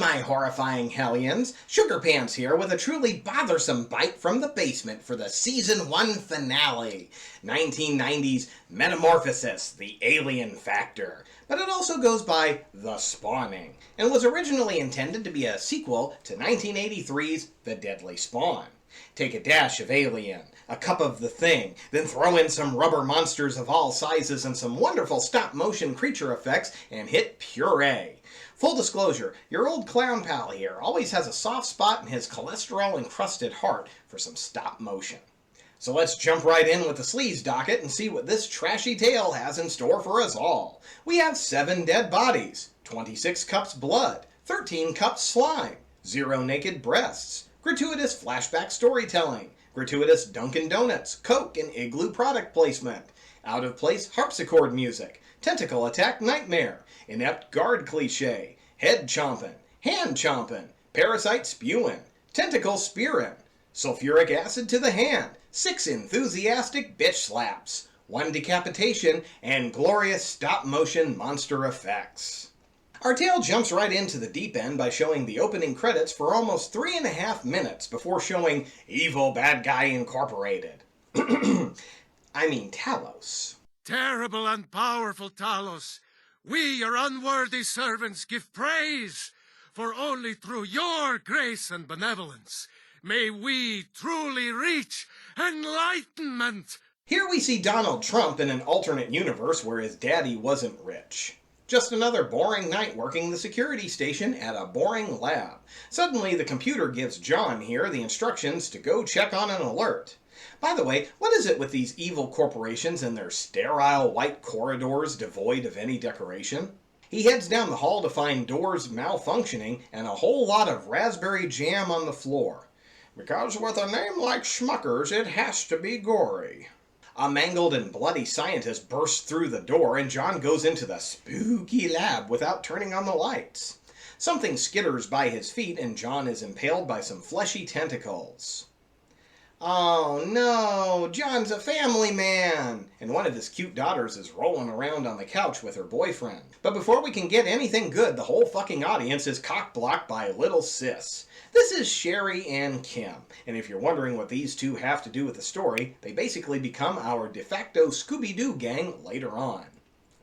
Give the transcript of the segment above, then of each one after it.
my horrifying hellions. Sugar Pants here with a truly bothersome bite from the basement for the Season 1 finale. 1990's Metamorphosis, the Alien Factor. But it also goes by The Spawning, and was originally intended to be a sequel to 1983's The Deadly Spawn. Take a dash of Alien, a cup of the Thing, then throw in some rubber monsters of all sizes and some wonderful stop-motion creature effects, and hit puree. Full disclosure, your old clown pal here always has a soft spot in his cholesterol-encrusted heart for some stop-motion. So let's jump right in with the sleaze docket and see what this trashy tale has in store for us all. We have 7 dead bodies, 26 cups blood, 13 cups slime, 0 naked breasts, gratuitous flashback storytelling, gratuitous Dunkin' Donuts, Coke, and Igloo product placement, out-of-place harpsichord music, tentacle attack nightmare, inept guard cliche, head chomping, hand chomping, parasite spewing, tentacle spearing, sulfuric acid to the hand, 6 enthusiastic bitch slaps, 1 decapitation, and glorious stop-motion monster effects. Our tale jumps right into the deep end by showing the opening credits for almost 3.5 minutes before showing Evil Bad Guy Incorporated. I mean Talos. Terrible and powerful Talos, we, your unworthy servants, give praise, for only through your grace and benevolence may we truly reach enlightenment. Here we see Donald Trump in an alternate universe where his daddy wasn't rich. Just another boring night working the security station at a boring lab. Suddenly the computer gives John here the instructions to go check on an alert. By the way, what is it with these evil corporations and their sterile white corridors devoid of any decoration? He heads down the hall to find doors malfunctioning and a whole lot of raspberry jam on the floor. Because with a name like Schmuckers, it has to be gory. A mangled and bloody scientist bursts through the door and John goes into the spooky lab without turning on the lights. Something skitters by his feet and John is impaled by some fleshy tentacles. Oh no, John's a family man! And one of his cute daughters is rolling around on the couch with her boyfriend. But before we can get anything good, the whole fucking audience is cock-blocked by little sis. This is Sherry and Kim, and if you're wondering what these two have to do with the story, they basically become our de facto Scooby-Doo gang later on.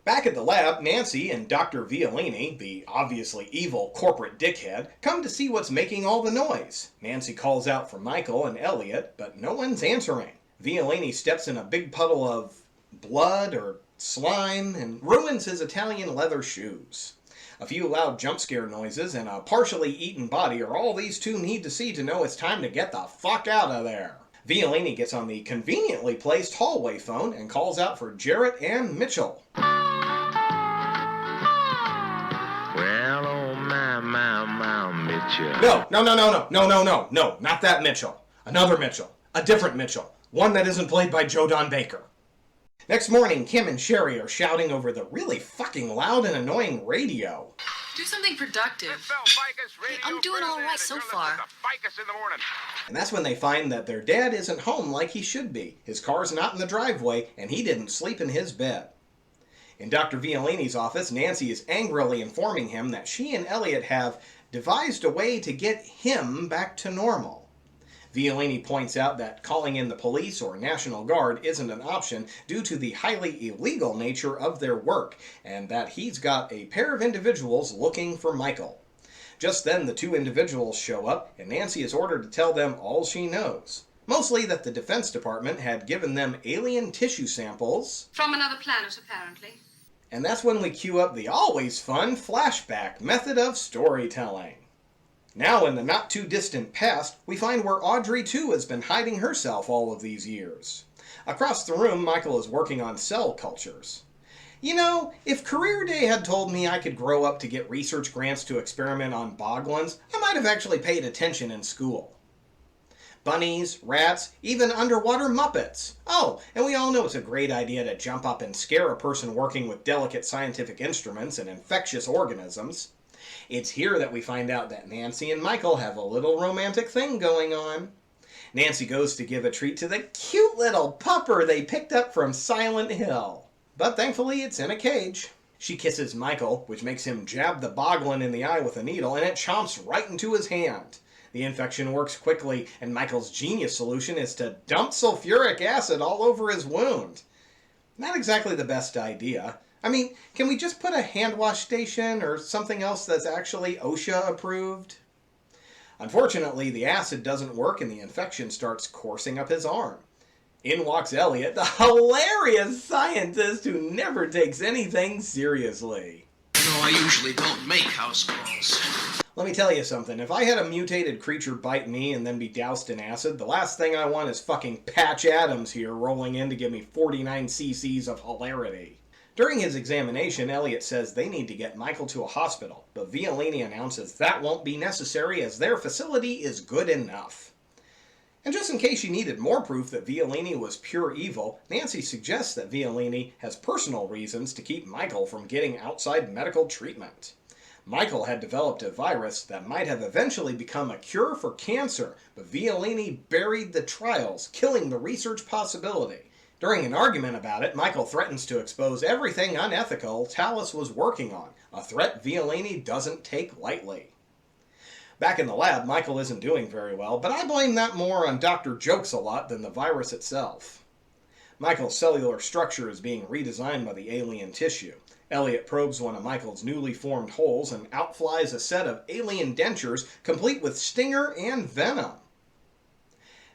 Back at the lab, Nancy and Dr. Violini, the obviously evil corporate dickhead, come to see what's making all the noise. Nancy calls out for Michael and Elliot, but no one's answering. Violini steps in a big puddle of blood or slime and ruins his Italian leather shoes. A few loud jump scare noises and a partially eaten body are all these two need to see to know it's time to get the fuck out of there. Violini gets on the conveniently placed hallway phone and calls out for Jarrett and Mitchell. Well, oh my, Mitchell. No, not that Mitchell. Another Mitchell. A different Mitchell. One that isn't played by Joe Don Baker. Next morning, Kim and Sherry are shouting over the really fucking loud and annoying radio. Do something productive. Hey, I'm doing all right so far. And that's when they find that their dad isn't home like he should be. His car's not in the driveway, and he didn't sleep in his bed. In Dr. Violini's office, Nancy is angrily informing him that she and Elliot have devised a way to get him back to normal. Violini points out that calling in the police or National Guard isn't an option due to the highly illegal nature of their work, and that he's got a pair of individuals looking for Michael. Just then, the two individuals show up, and Nancy is ordered to tell them all she knows. Mostly that the Defense Department had given them alien tissue samples. From another planet, apparently. And that's when we cue up the always fun flashback method of storytelling. Now, in the not-too-distant past, we find where Audrey, too, has been hiding herself all of these years. Across the room, Michael is working on cell cultures. You know, if Career Day had told me I could grow up to get research grants to experiment on boglins, I might have actually paid attention in school. Bunnies, rats, even underwater Muppets. Oh, and we all know it's a great idea to jump up and scare a person working with delicate scientific instruments and infectious organisms. It's here that we find out that Nancy and Michael have a little romantic thing going on. Nancy goes to give a treat to the cute little pupper they picked up from Silent Hill. But thankfully it's in a cage. She kisses Michael, which makes him jab the boglin in the eye with a needle, and it chomps right into his hand. The infection works quickly, and Michael's genius solution is to dump sulfuric acid all over his wound. Not exactly the best idea. I mean, can we just put a hand wash station or something else that's actually OSHA approved? Unfortunately, the acid doesn't work and the infection starts coursing up his arm. In walks Elliot, the hilarious scientist who never takes anything seriously. No, I usually don't make house calls. Let me tell you something, if I had a mutated creature bite me and then be doused in acid, the last thing I want is fucking Patch Adams here rolling in to give me 49 cc's of hilarity. During his examination, Elliot says they need to get Michael to a hospital, but Violini announces that won't be necessary as their facility is good enough. And just in case you needed more proof that Violini was pure evil, Nancy suggests that Violini has personal reasons to keep Michael from getting outside medical treatment. Michael had developed a virus that might have eventually become a cure for cancer, but Violini buried the trials, killing the research possibility. During an argument about it, Michael threatens to expose everything unethical Talos was working on, a threat Violini doesn't take lightly. Back in the lab, Michael isn't doing very well, but I blame that more on Dr. Jokes-a-Lot than the virus itself. Michael's cellular structure is being redesigned by the alien tissue. Elliot probes one of Michael's newly formed holes and outflies a set of alien dentures complete with stinger and venom.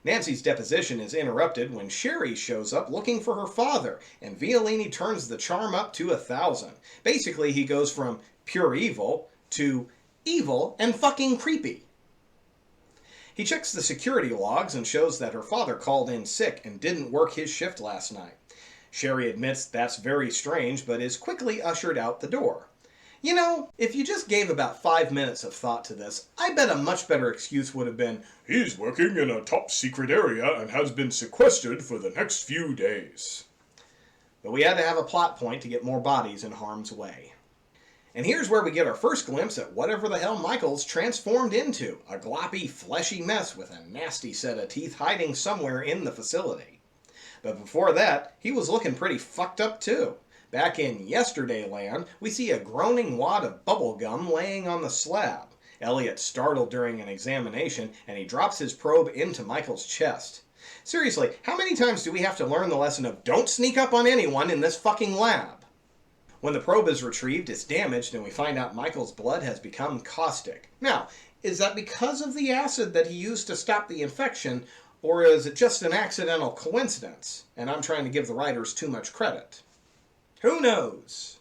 Nancy's deposition is interrupted when Sherry shows up looking for her father, and Violini turns the charm up to 1,000. Basically, he goes from pure evil to evil and fucking creepy. He checks the security logs and shows that her father called in sick and didn't work his shift last night. Sherry admits that's very strange, but is quickly ushered out the door. You know, if you just gave about 5 minutes of thought to this, I bet a much better excuse would have been, "He's working in a top secret area and has been sequestered for the next few days." But we had to have a plot point to get more bodies in harm's way. And here's where we get our first glimpse at whatever the hell Michael's transformed into, a gloppy, fleshy mess with a nasty set of teeth hiding somewhere in the facility. But before that, he was looking pretty fucked up too. Back in Yesterday Land, we see a groaning wad of bubble gum laying on the slab. Elliot's startled during an examination, and he drops his probe into Michael's chest. Seriously, how many times do we have to learn the lesson of don't sneak up on anyone in this fucking lab? When the probe is retrieved, it's damaged, and we find out Michael's blood has become caustic. Now, is that because of the acid that he used to stop the infection, or is it just an accidental coincidence, and I'm trying to give the writers too much credit? Who knows?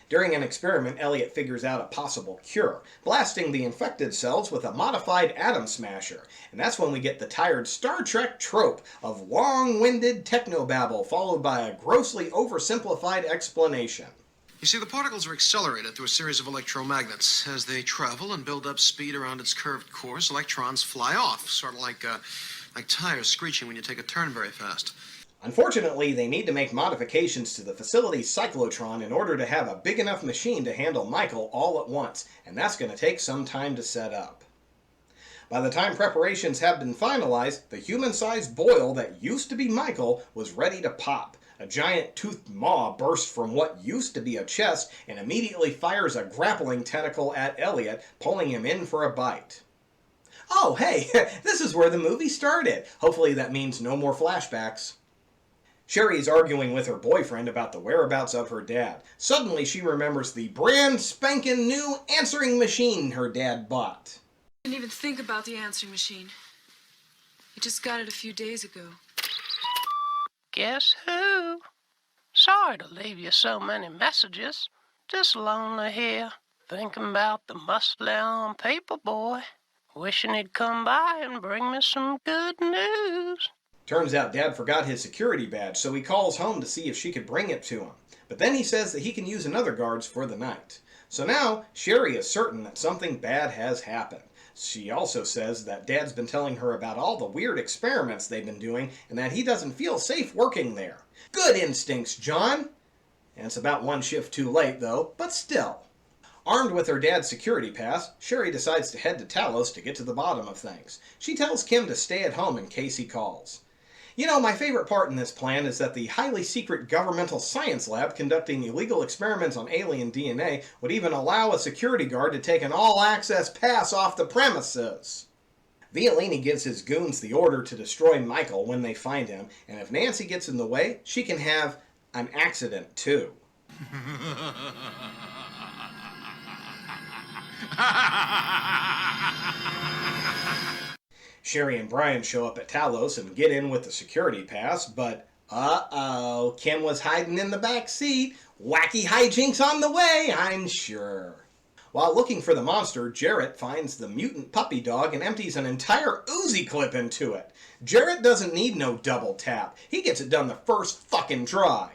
During an experiment, Elliot figures out a possible cure, blasting the infected cells with a modified atom smasher, and that's when we get the tired Star Trek trope of long-winded technobabble followed by a grossly oversimplified explanation. You see, the particles are accelerated through a series of electromagnets. As they travel and build up speed around its curved course, electrons fly off, sort of like tires screeching when you take a turn very fast. Unfortunately, they need to make modifications to the facility's cyclotron in order to have a big enough machine to handle Michael all at once, and that's going to take some time to set up. By the time preparations have been finalized, the human-sized boil that used to be Michael was ready to pop. A giant toothed maw bursts from what used to be a chest and immediately fires a grappling tentacle at Elliot, pulling him in for a bite. Oh, hey, this is where the movie started. Hopefully that means no more flashbacks. Sherry's arguing with her boyfriend about the whereabouts of her dad. Suddenly she remembers the brand spanking new answering machine her dad bought. I didn't even think about the answering machine. I just got it a few days ago. Guess who? Sorry to leave you so many messages. Just lonely here, thinking about the muscle-on paper boy. Wishing he'd come by and bring me some good news. Turns out Dad forgot his security badge, so he calls home to see if she could bring it to him. But then he says that he can use another guard's for the night. So now, Sherry is certain that something bad has happened. She also says that Dad's been telling her about all the weird experiments they've been doing and that he doesn't feel safe working there. Good instincts, John! And it's about one shift too late, though, but still. Armed with her dad's security pass, Sherry decides to head to Talos to get to the bottom of things. She tells Kim to stay at home in case he calls. You know, my favorite part in this plan is that the highly secret governmental science lab conducting illegal experiments on alien DNA would even allow a security guard to take an all-access pass off the premises. Violini gives his goons the order to destroy Michael when they find him, and if Nancy gets in the way, she can have an accident too. Sherry and Brian show up at Talos and get in with the security pass, but uh-oh, Kim was hiding in the back seat. Wacky hijinks on the way, I'm sure. While looking for the monster, Jarrett finds the mutant puppy dog and empties an entire Uzi clip into it. Jarrett doesn't need no double tap. He gets it done the first fucking try.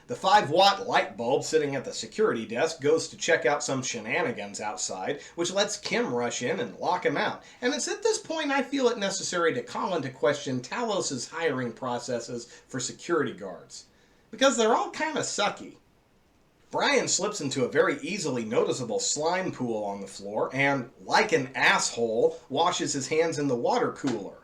The 5-watt light bulb sitting at the security desk goes to check out some shenanigans outside, which lets Kim rush in and lock him out. And it's at this point I feel it necessary to call into question Talos' hiring processes for security guards, because they're all kind of sucky. Brian slips into a very easily noticeable slime pool on the floor and, like an asshole, washes his hands in the water cooler.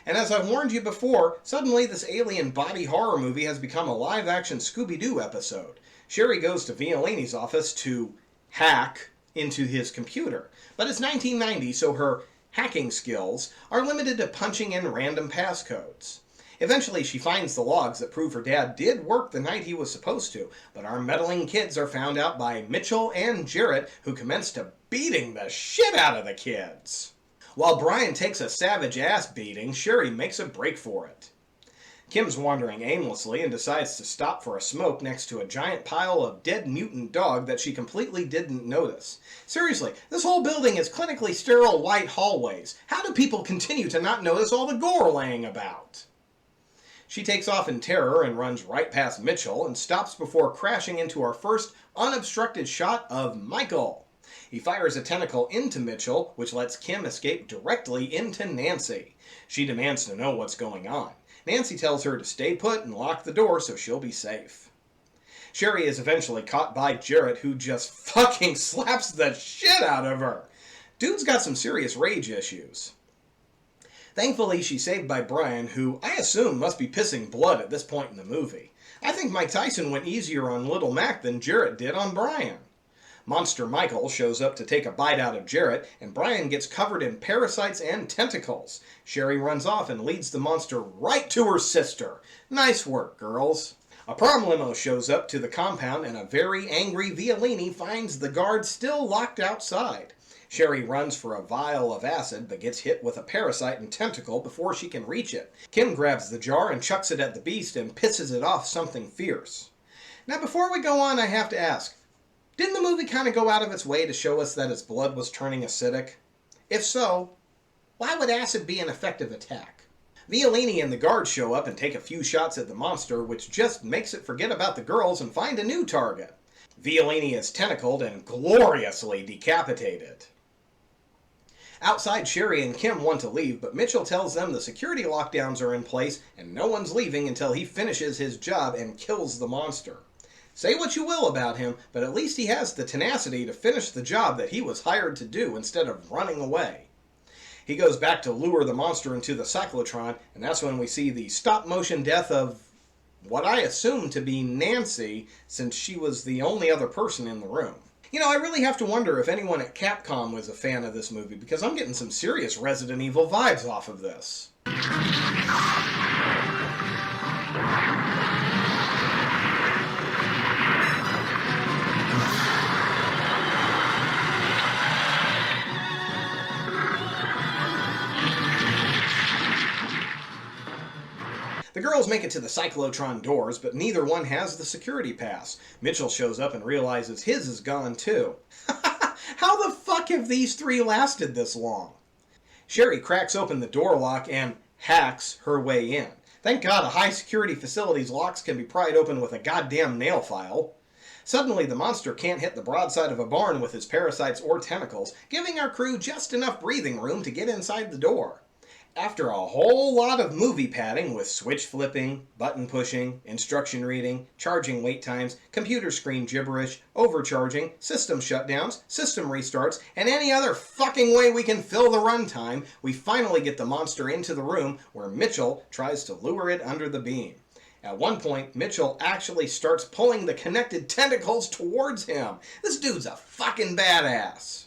And as I warned you before, suddenly this alien body horror movie has become a live-action Scooby-Doo episode. Sherry goes to Violini's office to hack into his computer. But it's 1990, so her hacking skills are limited to punching in random passcodes. Eventually, she finds the logs that prove her dad did work the night he was supposed to, but our meddling kids are found out by Mitchell and Jarrett, who commence to beating the shit out of the kids. While Brian takes a savage ass beating, Sherry makes a break for it. Kim's wandering aimlessly and decides to stop for a smoke next to a giant pile of dead mutant dog that she completely didn't notice. Seriously, this whole building is clinically sterile white hallways. How do people continue to not notice all the gore laying about? She takes off in terror and runs right past Mitchell and stops before crashing into our first unobstructed shot of Michael. He fires a tentacle into Mitchell, which lets Kim escape directly into Nancy. She demands to know what's going on. Nancy tells her to stay put and lock the door so she'll be safe. Sherry is eventually caught by Jarrett, who just fucking slaps the shit out of her. Dude's got some serious rage issues. Thankfully, she's saved by Brian, who I assume must be pissing blood at this point in the movie. I think Mike Tyson went easier on Little Mac than Jarrett did on Brian. Monster Michael shows up to take a bite out of Jarrett, and Brian gets covered in parasites and tentacles. Sherry runs off and leads the monster right to her sister. Nice work, girls. A prom limo shows up to the compound, and a very angry Violini finds the guard still locked outside. Sherry runs for a vial of acid, but gets hit with a parasite and tentacle before she can reach it. Kim grabs the jar and chucks it at the beast and pisses it off something fierce. Now, before we go on, I have to ask, didn't the movie kind of go out of its way to show us that its blood was turning acidic? If so, why would acid be an effective attack? Violini and the guards show up and take a few shots at the monster, which just makes it forget about the girls and find a new target. Violini is tentacled and gloriously decapitated. Outside, Sherry and Kim want to leave, but Mitchell tells them the security lockdowns are in place and no one's leaving until he finishes his job and kills the monster. Say what you will about him, but at least he has the tenacity to finish the job that he was hired to do instead of running away. He goes back to lure the monster into the cyclotron, and that's when we see the stop-motion death of what I assume to be Nancy, since she was the only other person in the room. You know, I really have to wonder if anyone at Capcom was a fan of this movie, because I'm getting some serious Resident Evil vibes off of this. The girls make it to the cyclotron doors, but neither one has the security pass. Mitchell shows up and realizes his is gone too. How the fuck have these three lasted this long? Sherry cracks open the door lock and hacks her way in. Thank God a high security facility's locks can be pried open with a goddamn nail file. Suddenly the monster can't hit the broadside of a barn with his parasites or tentacles, giving our crew just enough breathing room to get inside the door. After a whole lot of movie padding with switch flipping, button pushing, instruction reading, charging wait times, computer screen gibberish, overcharging, system shutdowns, system restarts, and any other fucking way we can fill the runtime, we finally get the monster into the room where Mitchell tries to lure it under the beam. At one point, Mitchell actually starts pulling the connected tentacles towards him. This dude's a fucking badass.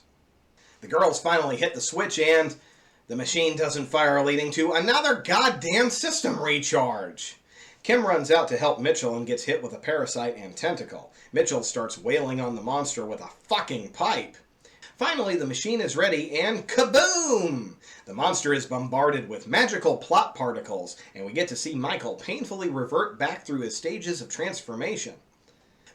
The girls finally hit the switch and the machine doesn't fire, leading to another goddamn system recharge. Kim runs out to help Mitchell and gets hit with a parasite and tentacle. Mitchell starts wailing on the monster with a fucking pipe. Finally, the machine is ready and kaboom! The monster is bombarded with magical plot particles, and we get to see Michael painfully revert back through his stages of transformation.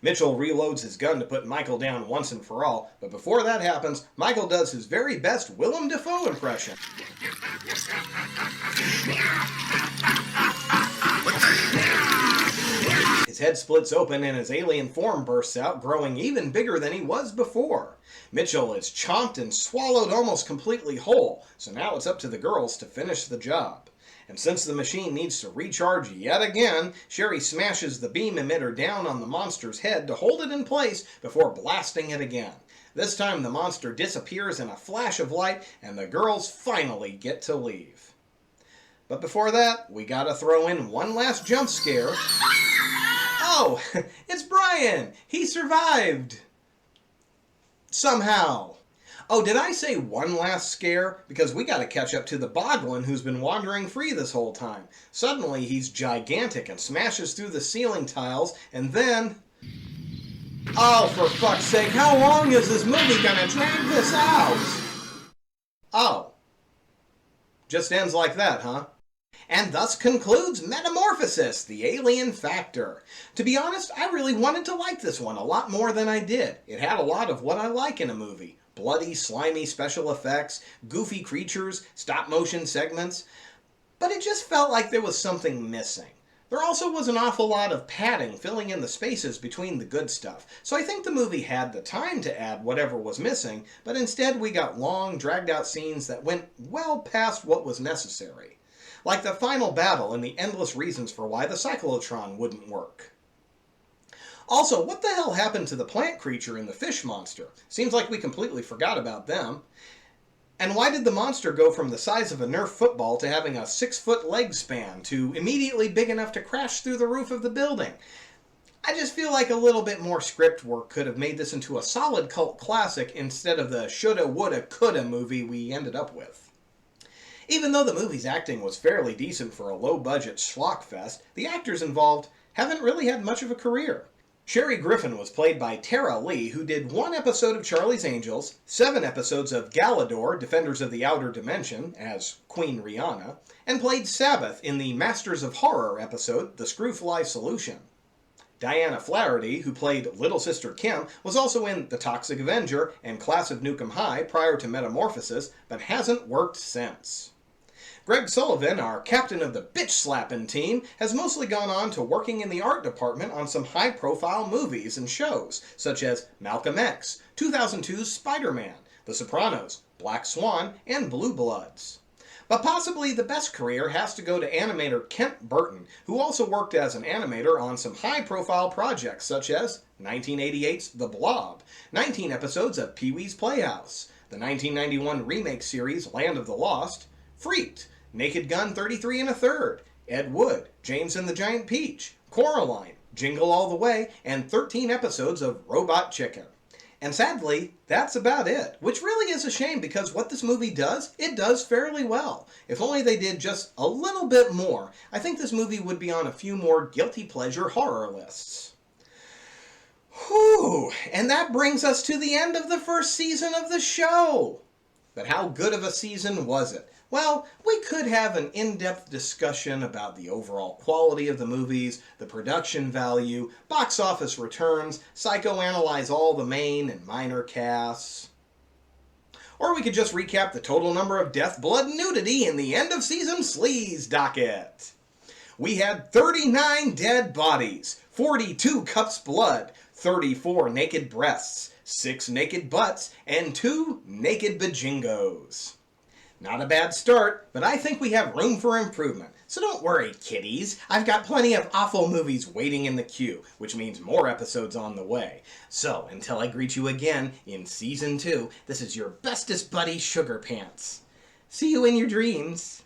Mitchell reloads his gun to put Michael down once and for all, but before that happens, Michael does his very best Willem Dafoe impression. His head splits open and his alien form bursts out, growing even bigger than he was before. Mitchell is chomped and swallowed almost completely whole, so now it's up to the girls to finish the job. And since the machine needs to recharge yet again, Sherry smashes the beam emitter down on the monster's head to hold it in place before blasting it again. This time the monster disappears in a flash of light and the girls finally get to leave. But before that, we gotta throw in one last jump scare. Oh, it's Brian! He survived! Somehow. Oh, did I say one last scare? Because we gotta catch up to the Boglin who's been wandering free this whole time. Suddenly, he's gigantic and smashes through the ceiling tiles, and then... Oh, for fuck's sake, how long is this movie gonna drag this out? Oh. Just ends like that, huh? And thus concludes Metamorphosis, the Alien Factor. To be honest, I really wanted to like this one a lot more than I did. It had a lot of what I like in a movie. Bloody, slimy special effects, goofy creatures, stop-motion segments. But it just felt like there was something missing. There also was an awful lot of padding filling in the spaces between the good stuff, so I think the movie had the time to add whatever was missing, but instead we got long, dragged-out scenes that went well past what was necessary. Like the final battle and the endless reasons for why the cyclotron wouldn't work. Also, what the hell happened to the plant creature and the fish monster? Seems like we completely forgot about them. And why did the monster go from the size of a Nerf football to having a 6-foot leg span to immediately big enough to crash through the roof of the building? I just feel like a little bit more script work could have made this into a solid cult classic instead of the shoulda, woulda, coulda movie we ended up with. Even though the movie's acting was fairly decent for a low-budget schlock fest, the actors involved haven't really had much of a career. Sherry Griffin was played by Tara Lee, who did 1 episode of Charlie's Angels, 7 episodes of Galador, Defenders of the Outer Dimension, as Queen Rihanna, and played Sabbath in the Masters of Horror episode, The Screwfly Solution. Diana Flaherty, who played Little Sister Kim, was also in The Toxic Avenger and Class of Nukem High prior to Metamorphosis, but hasn't worked since. Greg Sullivan, our captain of the bitch-slapping team, has mostly gone on to working in the art department on some high-profile movies and shows, such as Malcolm X, 2002's Spider-Man, The Sopranos, Black Swan, and Blue Bloods. But possibly the best career has to go to animator Kent Burton, who also worked as an animator on some high-profile projects such as 1988's The Blob, 19 episodes of Pee-wee's Playhouse, the 1991 remake series Land of the Lost, Freaked, Naked Gun 33 1/3, Ed Wood, James and the Giant Peach, Coraline, Jingle All the Way, and 13 episodes of Robot Chicken. And sadly, that's about it, which really is a shame because what this movie does, it does fairly well. If only they did just a little bit more, I think this movie would be on a few more guilty pleasure horror lists. Whew, and that brings us to the end of the first season of the show. But how good of a season was it? Well, we could have an in-depth discussion about the overall quality of the movies, the production value, box office returns, psychoanalyze all the main and minor casts. Or we could just recap the total number of death, blood, and nudity in the end-of-season sleaze docket. We had 39 dead bodies, 42 cups blood, 34 naked breasts, 6 naked butts, and 2 naked bajingos. Not a bad start, but I think we have room for improvement. So don't worry, kiddies. I've got plenty of awful movies waiting in the queue, which means more episodes on the way. So, until I greet you again in Season 2, this is your bestest buddy, Sugar Pants. See you in your dreams.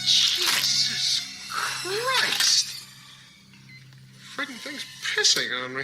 Jesus Christ! Friggin' thing's pissing on me.